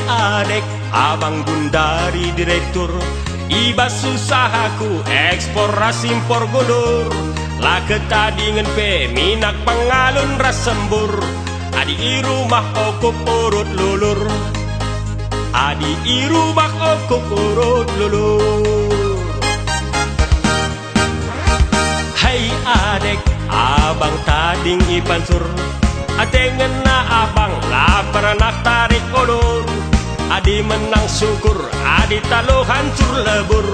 Adek, abang bundari direktur, ibas usahaku eksplorasi impor gulur. Lah ketadingan pe minak pengalun rasembur. Adi i rumah okuk urut lulur. Adi i rumah okuk urut lulur. Hai adek, abang tading i pansur. Atengen na abang lah pernah tarik ulur. Adi menang syukur, adi talo hancur lebur.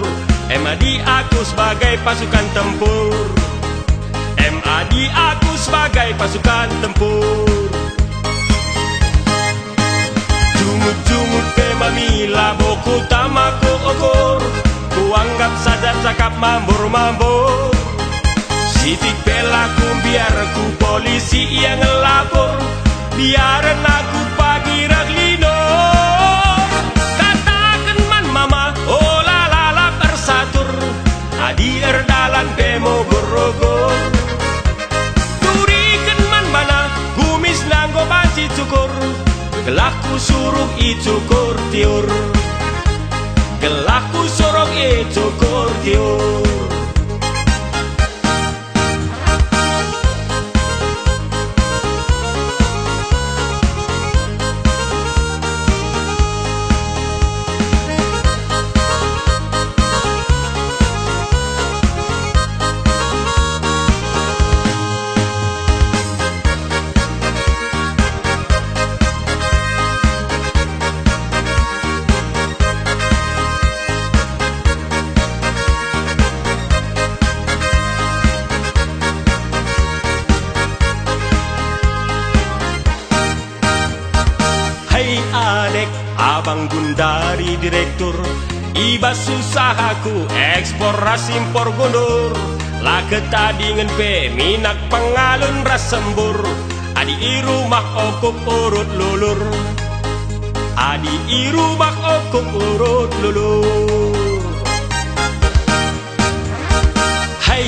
Adi aku sebagai pasukan tempur. Adi aku sebagai pasukan tempur. Jumut-jumut pe mamila boku tamaku okur. Kuanggap saja cakap mambur-mambur. Sitik pelaku biar ku polisi yang ngelapor. Biaran aku pagi raglino. Adi erdalan pemo gorogo. Turiken man mana gumis nanggo banci cukur. Gelahku suruh i cukur tiur. Gelahku suruh i cukur tiur. Adek, abang bundari direktur, ibas usahaku eksplorasi impor gundur. Lah ketadingan pe minak pengalun rasembur. Adi i rumah okuk urut lulur. Adi i rumah okuk urut lulur. Hai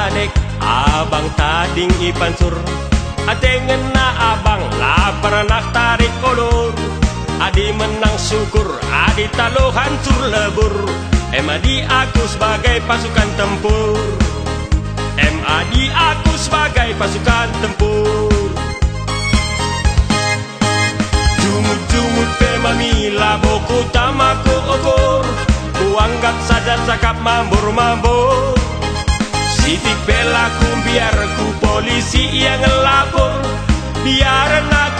adek, abang tading i pansur. Atengen na abang lah pernah tarik ulur. Adi menang syukur, adi talo hancur lebur. Adi aku sebagai pasukan tempur. Adi aku sebagai pasukan tempur. Jumut-jumut pe mamila boku tamaku ukur. Kuanggap saja cakap mambur-mambur. Sitik pelaku biar ku polisi yang ngelapor. Biaran aku